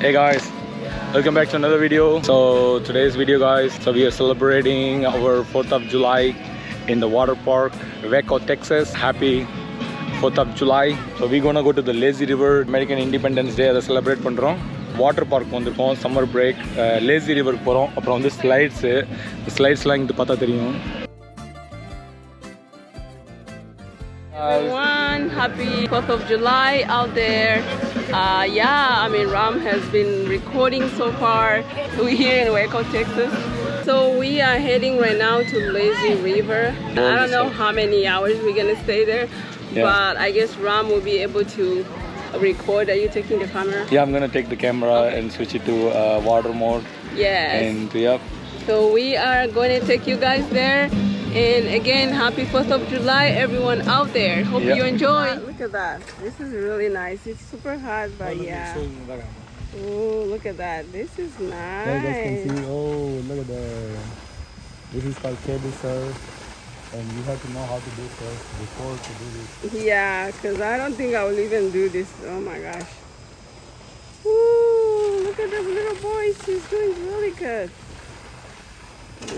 Hey guys, welcome back to another video. So today's video guys, so we are celebrating our 4th of July in the water park, Waco, Texas. Happy 4th of July. So we're gonna go to the Lazy River, American Independence Day, அதை celebrate பண்றோம். Water park வந்திருக்கோம், summer break. Lazy river போகிறோம். அப்புறம் வந்து slides, ஸ்லைட்ஸ்லாம் இங்கே பார்த்தா தெரியும். Everyone, happy 4th of July out there. Yeah, I mean Ram has been recording so far. We're here in Waco, Texas. So we are heading right now to Lazy River. I don't know how many hours we're gonna stay there, but I guess Ram will be able to record. Are you taking the camera? Yeah, I'm gonna take the camera and switch it to water mode. Yes. And yep. So we are going to take you guys there. And again, happy 4th of July, everyone out there. Hope you enjoy. Look at that. This is really nice. It's super hot, but yeah. Oh, look at that. This is nice. Yeah, you guys can see. Oh, look at that. This is called cable surf. And you have to know how to do surf before to do this. Yeah, because I don't think I will even do this. Oh my gosh. Ooh, look at this little boy. She's doing really good.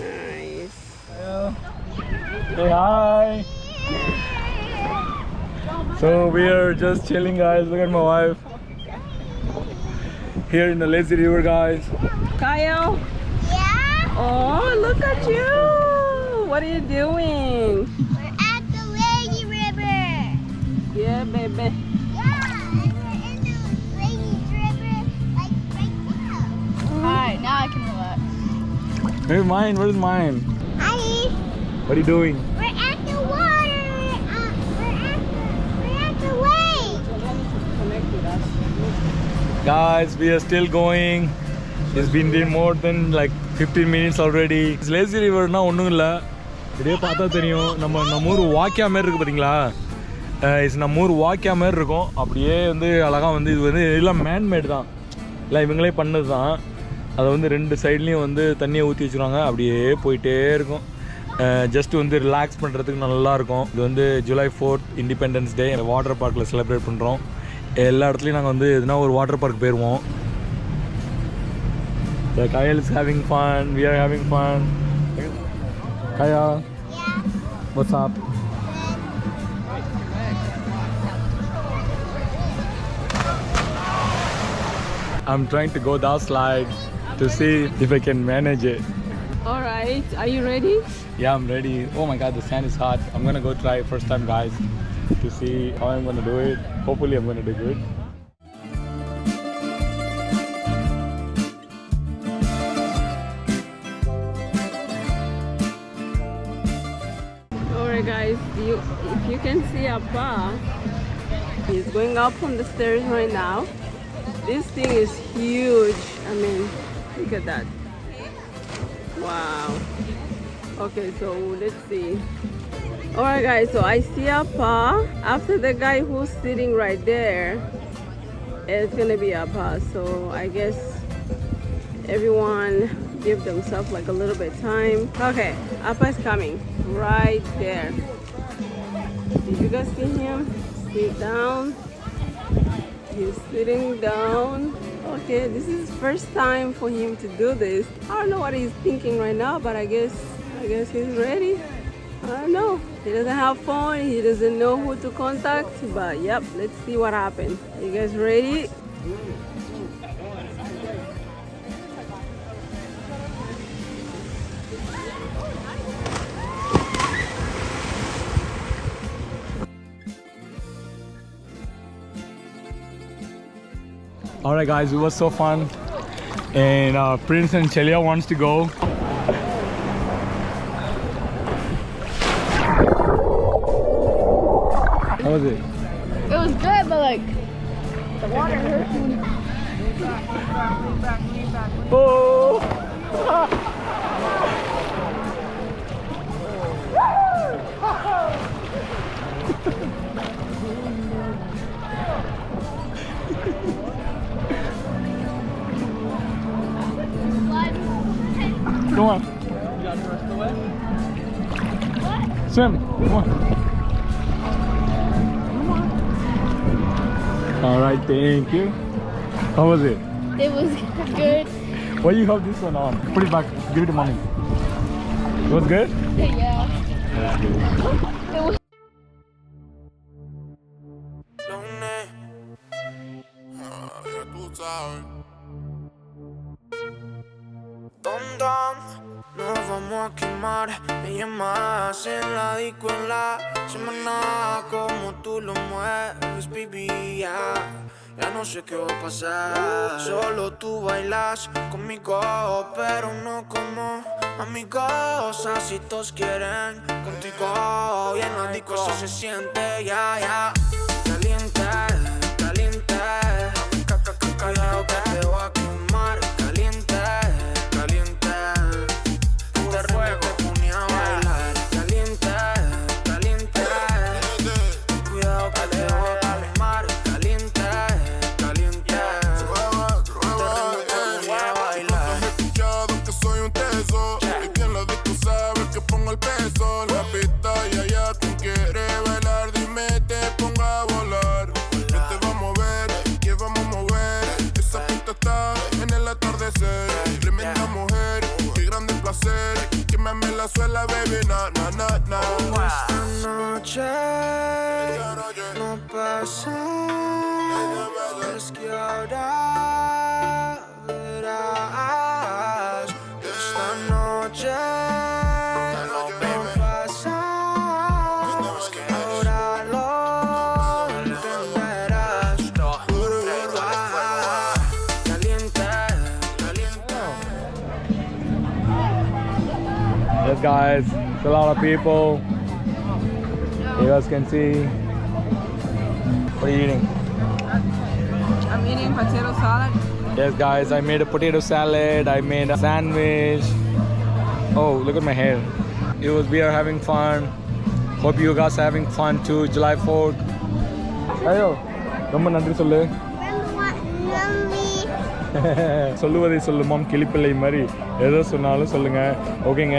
Nice. Say hi. So we are just chilling guys. Look at my wife. Here in the Lazy River guys. Kyle? Yeah? Oh, look at you. What are you doing? We're at the Lazy River. Yeah, baby. Yeah, and we're in the Lazy River, like right now. Alright, now I can relax. Where's mine? Where's mine? Hi. What are you doing? We're at the water. We're at the lake. Connect with us. Guys, we are still going. It's been more than like 15 minutes already. It's Lazy River na ஒண்ணும் இல்ல. இதே பார்த்தா தெரியும். நம்ம ஊர் வாக்கியா மாதிரி இருக்கு பாத்தீங்களா? இஸ் நம்ம ஊர் வாக்கியா மாதிரி இருக்கும். அப்படியே வந்து அழகா வந்து இது வந்து எல்லாம் மேன்மேட் தான். இல்லை இவங்களே பண்ணது தான். அதை வந்து ரெண்டு சைட்லேயும் வந்து தண்ணியை ஊற்றி வச்சுருவாங்க. அப்படியே போயிட்டே இருக்கும். ஜஸ்ட் வந்து ரிலாக்ஸ் பண்ணுறதுக்கு நல்லாயிருக்கும். இது வந்து July 4th independence day water பார்க்கில் செலிப்ரேட் பண்ணுறோம். எல்லா இடத்துலையும் நாங்கள் வந்து எதுனா ஒரு வாட்டர் பார்க் போயிடுவோம். The Kyle is having fun. We are having fun. Kaya, Yeah. what's up? I'm trying to go down slide to see if I can manage it. All right. Are you ready? Yeah, I'm ready. Oh my god, the sand is hot. I'm gonna go try it first time, guys, to see how I'm gonna do it. Hopefully, I'm gonna do good. All right, guys. If you can see Appa, he's going up on the stairs right now. This thing is huge. I mean, look at that. Wow. Okay, so let's see. All right, guys. So I see Appa. After the guy who's sitting right there, it's gonna be Appa. So I guess everyone give themselves like a little bit time. Okay, Appa is coming right there. Did you guys see him? Sit down. He's sitting down. Okay, this is first time for him to do this. I don't know what he's thinking right now, but I guess he's ready. I don't know. He doesn't have phone. He doesn't know who to contact. But yep, let's see what happens. You guys ready? Alright guys, it was so fun. And Prince and Chelia wants to go. How was it? It was good, but like the water hurt me. Oh! Come on. Swim. Come on. All right, thank you. How was it? It was good. Why you have this one on? Put it back. Give it to mommy. It was good? Yeah. That's good. It was. Nos vamos a quemar, me llamas en la disco en la semana. Como tú lo mueves, baby, ya no sé qué va a pasar. Solo tú bailas conmigo, pero no como amigos. Así todos quieren contigo, y en la disco eso se siente, ya. Caliente, caliente, callado que te voy a quemar. Caliente, caliente, este fuego te pone a bailar. Caliente, caliente, cuidado que te voy a quemar. Caliente, caliente, este ritmo te pone a bailar. He escuchado que soy un teso, y quien lo disco sabe que pongo el peso. La pista y allá quien quiere bailar, dime te ponga a volar. Que te va a mover, que vamos a mover. Esa pista está en el atardecer. Tremenda mujer, qué grande placer. Que me ame la suela, baby, na. Esta noche no pasa, es que ahora verás. Esta noche no pasa, es que ahora lo entenderás. Caliente, caliente. Yes, guys. It's a lot of people. You guys can see. What are you eating? I'm eating potato salad. Yes, guys. I made a potato salad. I made a sandwich. Oh, look at my hair. We are having fun. Hope you guys are having fun too. July 4th. Ayo, ரொம்ப நன்றி சொல்லு. சொல்லுவதை சொல்லு மாம் கிளிப்பிள்ளை மாதிரி எதை சொன்னாலும் சொல்லுங்க. ஓகேங்க.